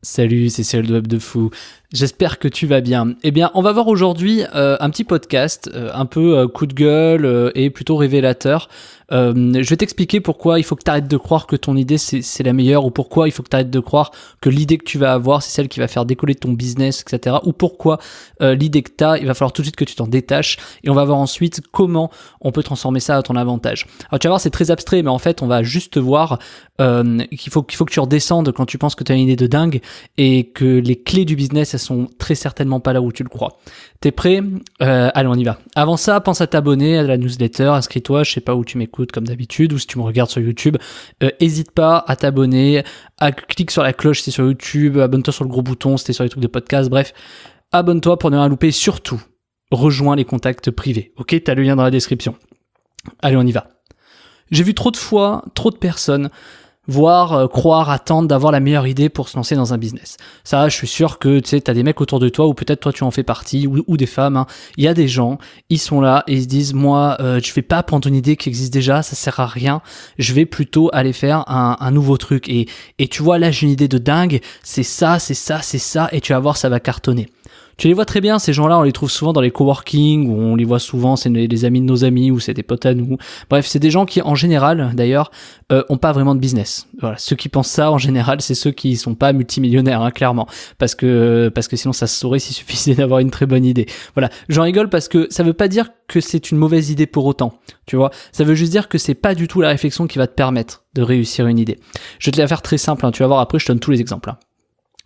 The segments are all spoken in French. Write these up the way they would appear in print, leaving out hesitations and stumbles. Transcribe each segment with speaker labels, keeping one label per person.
Speaker 1: Salut, c'est Cyril de Web de Fou. J'espère que tu vas bien. Eh bien, on va voir aujourd'hui un petit podcast, un peu coup de gueule et plutôt révélateur. Je vais t'expliquer pourquoi il faut que tu arrêtes de croire que ton idée c'est la meilleure, ou pourquoi il faut que tu arrêtes de croire que l'idée que tu vas avoir c'est celle qui va faire décoller ton business, etc. Ou pourquoi l'idée que tu as, il va falloir tout de suite que tu t'en détaches. Et on va voir ensuite comment on peut transformer ça à ton avantage. Alors tu vas voir, c'est très abstrait, mais en fait on va juste voir qu'il faut que tu redescendes quand tu penses que tu as une idée de dingue et que les clés du business elles sont très certainement pas là où tu le crois. T'es prêt? Allez, on y va. Avant ça, pense à t'abonner à la newsletter, inscris-toi, je sais pas où tu m'écoutes comme d'habitude, ou si tu me regardes sur YouTube, hésite pas à t'abonner, clique sur la cloche si c'est sur YouTube, abonne-toi sur le gros bouton si t'es sur les trucs de podcast, bref, abonne-toi pour ne rien louper, surtout, rejoins les contacts privés, ok? T'as le lien dans la description. Allez, on y va. J'ai vu trop de fois, trop de personnes croire, attendre d'avoir la meilleure idée pour se lancer dans un business. Ça, je suis sûr que tu sais, t'as des mecs autour de toi, ou peut-être toi tu en fais partie, ou des femmes, hein. Il y a des gens, ils sont là et ils se disent, moi, je vais pas prendre une idée qui existe déjà, ça sert à rien, je vais plutôt aller faire un nouveau truc. Et tu vois, là j'ai une idée de dingue, c'est ça, et tu vas voir, ça va cartonner. Tu les vois très bien, ces gens-là, on les trouve souvent dans les coworking, ou on les voit souvent, c'est les amis de nos amis, ou c'est des potes à nous. Bref, c'est des gens qui, en général, d'ailleurs, ont pas vraiment de business. Voilà, ceux qui pensent ça, en général, c'est ceux qui sont pas multimillionnaires, hein, clairement. Parce que sinon, ça se saurait s'il suffisait d'avoir une très bonne idée. Voilà, j'en rigole parce que ça veut pas dire que c'est une mauvaise idée pour autant, tu vois. Ça veut juste dire que c'est pas du tout la réflexion qui va te permettre de réussir une idée. Je vais te la faire très simple, hein, tu vas voir, après, je te donne tous les exemples, hein.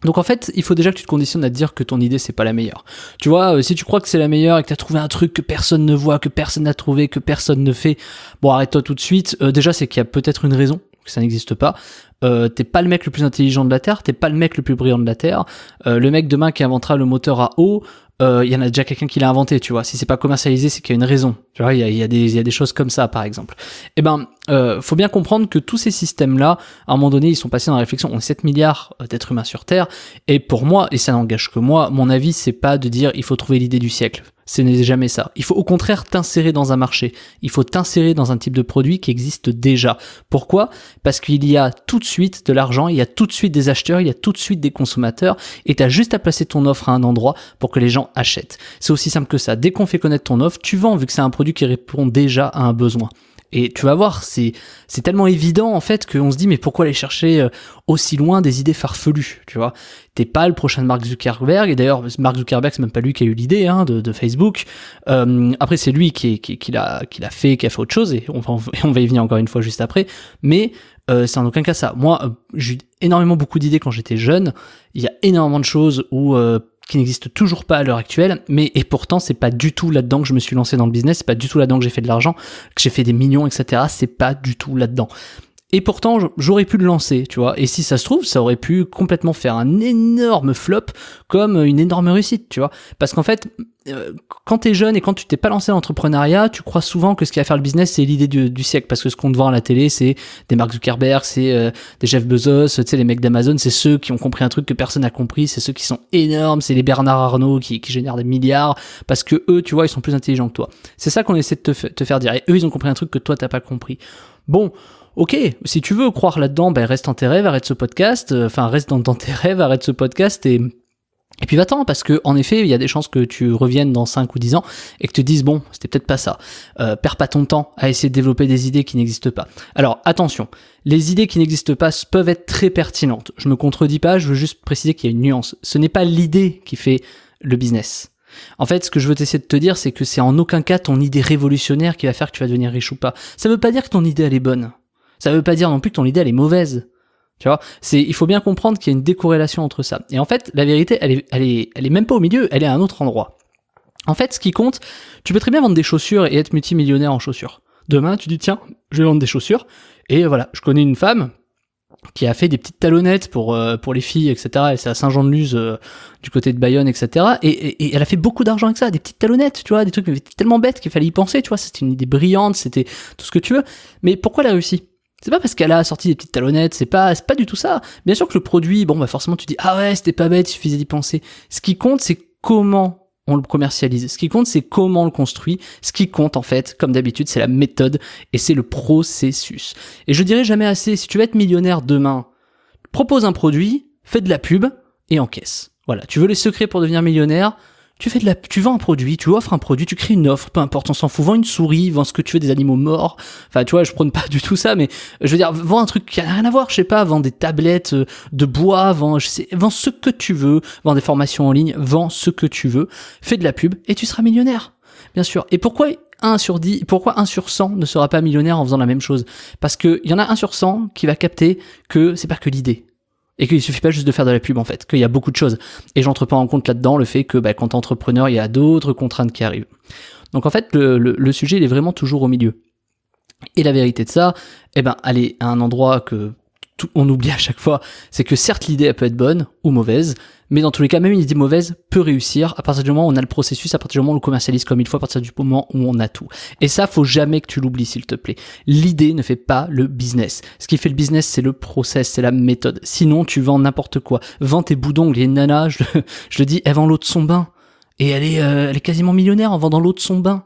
Speaker 1: Donc en fait, il faut déjà que tu te conditionnes à te dire que ton idée c'est pas la meilleure. Tu vois, si tu crois que c'est la meilleure et que t'as trouvé un truc que personne ne voit, que personne n'a trouvé, que personne ne fait, bon, arrête-toi tout de suite. Déjà, c'est qu'il y a peut-être une raison que ça n'existe pas. T'es pas le mec le plus intelligent de la Terre, t'es pas le mec le plus brillant de la Terre. Le mec demain qui inventera le moteur à eau, il y en a déjà quelqu'un qui l'a inventé, tu vois. Si c'est pas commercialisé, c'est qu'il y a une raison. Tu vois, il y a des choses comme ça, par exemple. Eh ben, faut bien comprendre que tous ces systèmes-là, à un moment donné, ils sont passés dans la réflexion. On est 7 milliards d'êtres humains sur Terre. Et pour moi, et ça n'engage que moi, mon avis, c'est pas de dire il faut trouver l'idée du siècle. Ce n'est jamais ça. Il faut au contraire t'insérer dans un marché. Il faut t'insérer dans un type de produit qui existe déjà. Pourquoi? Parce qu'il y a tout de suite de l'argent, il y a tout de suite des acheteurs, il y a tout de suite des consommateurs, et t'as juste à placer ton offre à un endroit pour que les gens achètent. C'est aussi simple que ça. Dès qu'on fait connaître ton offre, tu vends, vu que c'est un produit qui répond déjà à un besoin. Et tu vas voir, c'est tellement évident en fait qu'on se dit mais pourquoi aller chercher aussi loin des idées farfelues, tu vois? T'es pas le prochain Mark Zuckerberg, et d'ailleurs Mark Zuckerberg c'est même pas lui qui a eu l'idée hein, de Facebook. Après c'est lui qui l'a fait, qui a fait autre chose, et on va y venir encore une fois juste après. Mais c'est en aucun cas ça. Moi j'ai eu énormément beaucoup d'idées quand j'étais jeune. Il y a énormément de choses qui n'existe toujours pas à l'heure actuelle, et pourtant c'est pas du tout là-dedans que je me suis lancé dans le business, c'est pas du tout là-dedans que j'ai fait de l'argent, que j'ai fait des millions, etc. C'est pas du tout là-dedans. Et pourtant, j'aurais pu le lancer, tu vois. Et si ça se trouve, ça aurait pu complètement faire un énorme flop comme une énorme réussite, tu vois. Parce qu'en fait, quand t'es jeune et quand tu t'es pas lancé dans l'entrepreneuriat, tu crois souvent que ce qui va faire le business, c'est l'idée du siècle. Parce que ce qu'on te vend à la télé, c'est des Mark Zuckerberg, c'est des Jeff Bezos, tu sais, les mecs d'Amazon, c'est ceux qui ont compris un truc que personne n'a compris, c'est ceux qui sont énormes, c'est les Bernard Arnault qui génèrent des milliards, parce que eux, tu vois, ils sont plus intelligents que toi. C'est ça qu'on essaie de te faire dire. Et eux, ils ont compris un truc que toi, t'as pas compris. Bon, ok, si tu veux croire là-dedans, ben reste dans tes rêves, arrête ce podcast, reste dans tes rêves, arrête ce podcast et puis va-t'en, parce que en effet, il y a des chances que tu reviennes dans 5 ou 10 ans et que tu te dises bon, c'était peut-être pas ça. Perds pas ton temps à essayer de développer des idées qui n'existent pas. Alors attention, les idées qui n'existent pas peuvent être très pertinentes. Je me contredis pas, je veux juste préciser qu'il y a une nuance. Ce n'est pas l'idée qui fait le business. En fait, ce que je veux essayer de te dire, c'est que c'est en aucun cas ton idée révolutionnaire qui va faire que tu vas devenir riche ou pas. Ça veut pas dire que ton idée elle est bonne. Ça veut pas dire non plus que ton idée elle est mauvaise. Tu vois, il faut bien comprendre qu'il y a une décorrélation entre ça. Et en fait, la vérité, elle est même pas au milieu, elle est à un autre endroit. En fait, ce qui compte, tu peux très bien vendre des chaussures et être multimillionnaire en chaussures. Demain, tu dis tiens, je vais vendre des chaussures. Et voilà, je connais une femme qui a fait des petites talonnettes pour les filles, etc. Elle c'est à Saint-Jean-de-Luz, du côté de Bayonne, etc. Et elle a fait beaucoup d'argent avec ça, des petites talonnettes, tu vois, des trucs tellement bêtes qu'il fallait y penser, tu vois. C'était une idée brillante, c'était tout ce que tu veux. Mais pourquoi elle a réussi? C'est pas parce qu'elle a sorti des petites talonnettes, c'est pas du tout ça. Bien sûr que le produit, bon bah forcément tu dis ah ouais, c'était pas bête, il suffisait d'y penser. Ce qui compte, c'est comment on le commercialise. Ce qui compte, c'est comment on le construit. Ce qui compte, en fait, comme d'habitude, c'est la méthode et c'est le processus. Et je dirais jamais assez, si tu veux être millionnaire demain, propose un produit, fais de la pub, et encaisse. Voilà, tu veux les secrets pour devenir millionnaire, tu vends un produit, tu offres un produit, tu crées une offre, peu importe, on s'en fout, vends une souris, vends ce que tu veux, des animaux morts, enfin tu vois, je prône pas du tout ça, mais je veux dire, vends un truc qui a rien à voir, je sais pas, vends des tablettes de bois, vends ce que tu veux, vends des formations en ligne, vends ce que tu veux, fais de la pub et tu seras millionnaire, bien sûr. Et pourquoi 1 sur 100 ne sera pas millionnaire en faisant la même chose? Parce que il y en a 1 sur 100 qui va capter que c'est pas que l'idée. Et qu'il suffit pas juste de faire de la pub en fait, qu'il y a beaucoup de choses. Et j'entre pas en compte là-dedans le fait que quand t'es entrepreneur, il y a d'autres contraintes qui arrivent. Donc en fait, le sujet il est vraiment toujours au milieu. Et la vérité de ça, elle est à un endroit que on oublie à chaque fois, c'est que certes l'idée elle peut être bonne ou mauvaise, mais dans tous les cas, même une idée mauvaise peut réussir à partir du moment où on a le processus, à partir du moment où on le commercialise comme il faut, à partir du moment où on a tout. Et ça, faut jamais que tu l'oublies, s'il te plaît. L'idée ne fait pas le business. Ce qui fait le business, c'est le process, c'est la méthode. Sinon, tu vends n'importe quoi. Vends tes bouts d'ongles. Il y a une nana, je le dis, elle vend l'eau de son bain. Et elle est quasiment millionnaire en vendant l'eau de son bain.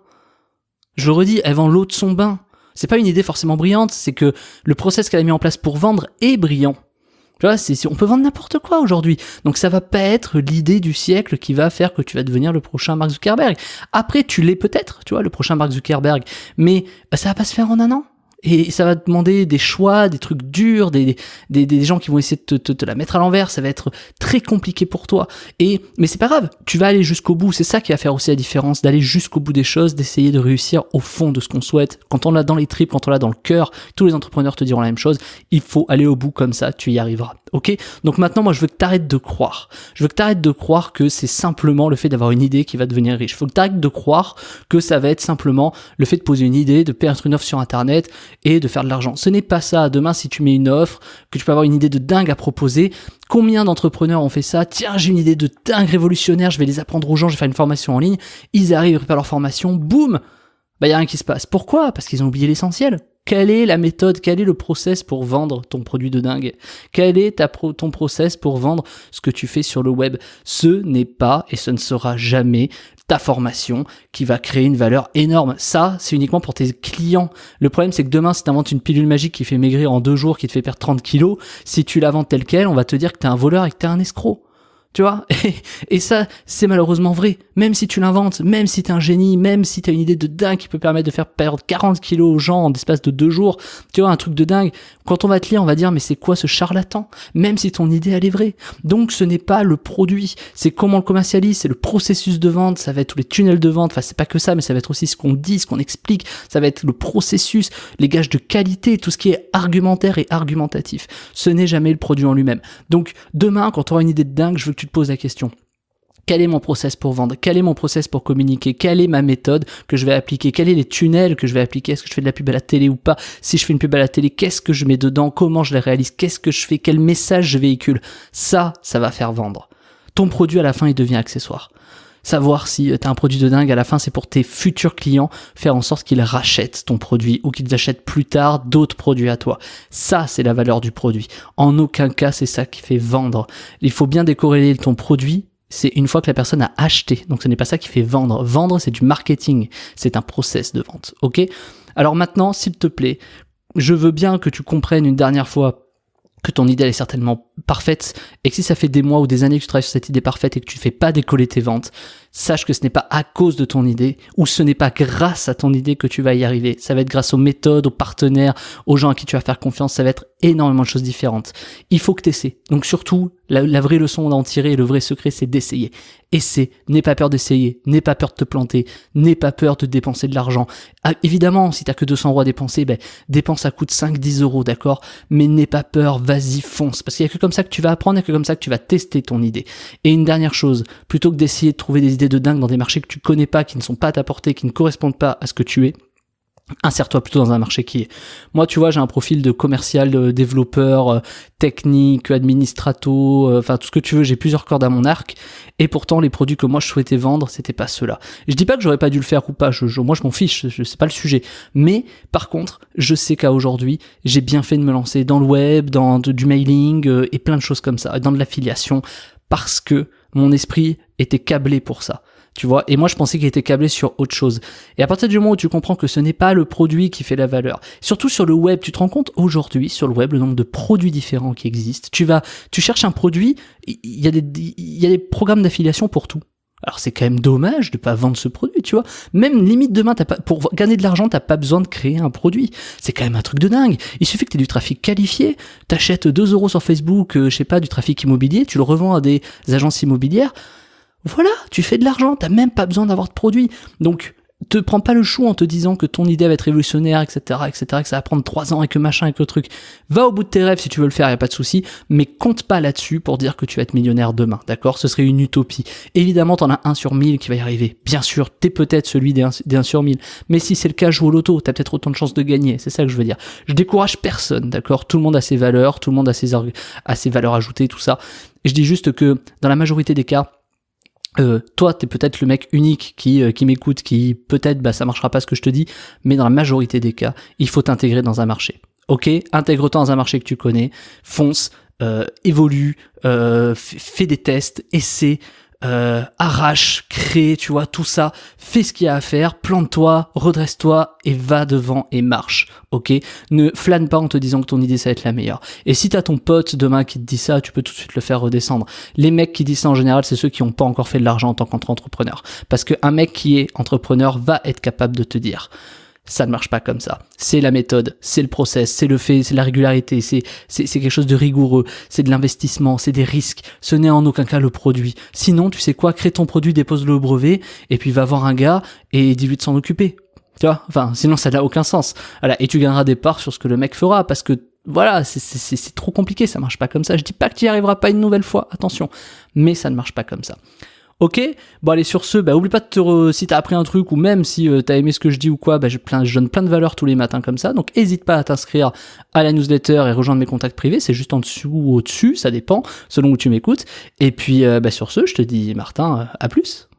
Speaker 1: Je le redis, elle vend l'eau de son bain. C'est pas une idée forcément brillante, c'est que le process qu'elle a mis en place pour vendre est brillant. Tu vois, on peut vendre n'importe quoi aujourd'hui. Donc ça va pas être l'idée du siècle qui va faire que tu vas devenir le prochain Mark Zuckerberg. Après, tu l'es peut-être, tu vois, le prochain Mark Zuckerberg. Mais ça va pas se faire en un an. Et ça va te demander des choix, des trucs durs, des gens qui vont essayer de te la mettre à l'envers. Ça va être très compliqué pour toi. Mais c'est pas grave. Tu vas aller jusqu'au bout. C'est ça qui va faire aussi la différence, d'aller jusqu'au bout des choses, d'essayer de réussir au fond de ce qu'on souhaite. Quand on l'a dans les tripes, quand on l'a dans le cœur, tous les entrepreneurs te diront la même chose. Il faut aller au bout comme ça, tu y arriveras. Ok? Donc maintenant, moi, je veux que t'arrêtes de croire. Je veux que t'arrêtes de croire que c'est simplement le fait d'avoir une idée qui va te devenir riche. Il faut que t'arrêtes de croire que ça va être simplement le fait de poser une idée, de faire une offre sur Internet et de faire de l'argent. Ce n'est pas ça. Demain, si tu mets une offre, que tu peux avoir une idée de dingue à proposer, combien d'entrepreneurs ont fait ça? Tiens, j'ai une idée de dingue révolutionnaire, je vais les apprendre aux gens, je vais faire une formation en ligne. Ils arrivent, ils préparent leur formation, boum, y a rien qui se passe. Pourquoi? Parce qu'ils ont oublié l'essentiel. Quelle est la méthode? Quel est le process pour vendre ton produit de dingue? Quel est ton process pour vendre ce que tu fais sur le web? Ce n'est pas et ce ne sera jamais ta formation qui va créer une valeur énorme. Ça, c'est uniquement pour tes clients. Le problème, c'est que demain, si tu inventes une pilule magique qui fait maigrir en 2 jours, qui te fait perdre 30 kilos, si tu la vends telle quelle, on va te dire que t'es un voleur et que t'es un escroc. Tu vois, et ça, c'est malheureusement vrai. Même si tu l'inventes, même si t'es un génie, même si t'as une idée de dingue qui peut permettre de faire perdre 40 kilos aux gens en l'espace de 2 jours, tu vois, un truc de dingue. Quand on va te lire, on va dire, mais c'est quoi ce charlatan? Même si ton idée, elle est vraie. Donc, ce n'est pas le produit. C'est comment on le commercialise, c'est le processus de vente, ça va être tous les tunnels de vente. Enfin, c'est pas que ça, mais ça va être aussi ce qu'on dit, ce qu'on explique. Ça va être le processus, les gages de qualité, tout ce qui est argumentaire et argumentatif. Ce n'est jamais le produit en lui-même. Donc, demain, quand tu auras une idée de dingue, je veux que tu te poses la question. Quel est mon process pour vendre? Quel est mon process pour communiquer? Quelle est ma méthode que je vais appliquer? Quels sont les tunnels que je vais appliquer? Est-ce que je fais de la pub à la télé ou pas? Si je fais une pub à la télé, qu'est-ce que je mets dedans? Comment je la réalise? Qu'est-ce que je fais? Quel message je véhicule? Ça va faire vendre. Ton produit, à la fin, il devient accessoire. Savoir si t'as un produit de dingue, à la fin, c'est pour tes futurs clients, faire en sorte qu'ils rachètent ton produit ou qu'ils achètent plus tard d'autres produits à toi. Ça, c'est la valeur du produit. En aucun cas, c'est ça qui fait vendre. Il faut bien décorréler ton produit. C'est une fois que la personne a acheté. Donc ce n'est pas ça qui fait vendre. Vendre, c'est du marketing. C'est un process de vente. Ok? Alors maintenant, s'il te plaît, je veux bien que tu comprennes une dernière fois que ton idée elle est certainement parfaite et que si ça fait des mois ou des années que tu travailles sur cette idée parfaite et que tu ne fais pas décoller tes ventes, sache que ce n'est pas à cause de ton idée ou ce n'est pas grâce à ton idée que tu vas y arriver. Ça va être grâce aux méthodes, aux partenaires, aux gens à qui tu vas faire confiance. Ça va être énormément de choses différentes. Il faut que tu essaies. Donc surtout, la vraie leçon à en tirer et le vrai secret, c'est d'essayer. Essaie. N'aie pas peur d'essayer. N'aie pas peur de te planter. N'aie pas peur de dépenser de l'argent. Ah, évidemment, si t'as que 200 € à dépenser, dépense à coût de 5-10 €, d'accord? Mais n'aie pas peur, vas-y, fonce. Parce qu'il y a que comme ça que tu vas apprendre, il y a que comme ça que tu vas tester ton idée. Et une dernière chose, plutôt que d'essayer de trouver des idées de dingue dans des marchés que tu connais pas, qui ne sont pas à ta portée, qui ne correspondent pas à ce que tu es, insère-toi plutôt dans un marché qui est. Moi, tu vois, j'ai un profil de commercial, de développeur, technique, administrato, enfin tout ce que tu veux, j'ai plusieurs cordes à mon arc, et pourtant les produits que moi je souhaitais vendre, c'était pas ceux-là. Je dis pas que j'aurais pas dû le faire ou pas, moi je m'en fiche, c'est pas le sujet. Mais par contre, je sais qu'à aujourd'hui, j'ai bien fait de me lancer dans le web, dans du mailing et plein de choses comme ça, dans de l'affiliation, parce que mon esprit était câblé pour ça. tu vois. Et moi, je pensais qu'il était câblé sur autre chose. Et à partir du moment où tu comprends que ce n'est pas le produit qui fait la valeur, surtout sur le web, tu te rends compte aujourd'hui, sur le web, le nombre de produits différents qui existent. Tu cherches un produit, il y a des programmes d'affiliation pour tout. Alors c'est quand même dommage de pas vendre ce produit, tu vois. Même limite demain, pour gagner de l'argent, t'as pas besoin de créer un produit. C'est quand même un truc de dingue. Il suffit que t'aies du trafic qualifié, t'achètes 2 € sur Facebook, je sais pas, du trafic immobilier, tu le revends à des agences immobilières. Voilà, tu fais de l'argent, t'as même pas besoin d'avoir de produit. Donc, te prends pas le chou en te disant que ton idée va être révolutionnaire, etc., que ça va prendre 3 ans et que machin et que le truc. Va au bout de tes rêves si tu veux le faire, y a pas de souci, mais compte pas là-dessus pour dire que tu vas être millionnaire demain, d'accord? Ce serait une utopie. Évidemment, t'en as 1 sur 1000 qui va y arriver. Bien sûr, t'es peut-être celui des 1 sur 1000. Mais si c'est le cas, joue au loto, t'as peut-être autant de chances de gagner. C'est ça que je veux dire. Je décourage personne, d'accord? Tout le monde a ses valeurs, tout le monde a ses valeurs ajoutées, tout ça. Et je dis juste que, dans la majorité des cas, toi, t'es peut-être le mec unique qui m'écoute, qui peut-être, ça marchera pas ce que je te dis, mais dans la majorité des cas, il faut t'intégrer dans un marché. Ok, intègre-toi dans un marché que tu connais, fonce, évolue, fais des tests, essaie, arrache, crée, tu vois, tout ça, fais ce qu'il y a à faire, plante-toi, redresse-toi et va devant et marche, ok? Ne flâne pas en te disant que ton idée ça va être la meilleure. Et si t'as ton pote demain qui te dit ça, tu peux tout de suite le faire redescendre. Les mecs qui disent ça en général, c'est ceux qui n'ont pas encore fait de l'argent en tant qu'entrepreneur. Parce qu'un mec qui est entrepreneur va être capable de te dire: ça ne marche pas comme ça. C'est la méthode, c'est le process, c'est le fait, c'est la régularité, c'est quelque chose de rigoureux, c'est de l'investissement, c'est des risques. Ce n'est en aucun cas le produit. Sinon, tu sais quoi, crée ton produit, dépose-le au brevet, et puis va voir un gars et dis-lui de s'en occuper. Tu vois, enfin, sinon ça n'a aucun sens. Voilà, et tu gagneras des parts sur ce que le mec fera, parce que voilà, c'est trop compliqué, ça marche pas comme ça. Je dis pas que tu y arriveras pas une nouvelle fois, attention, mais ça ne marche pas comme ça. Ok, bon allez, sur ce, oublie pas de si t'as appris un truc ou même si t'as aimé ce que je dis ou quoi, je donne plein de valeurs tous les matins comme ça, donc hésite pas à t'inscrire à la newsletter et rejoindre mes contacts privés, c'est juste en dessous ou au-dessus, ça dépend selon où tu m'écoutes. Et puis sur ce, je te dis Martin, à plus.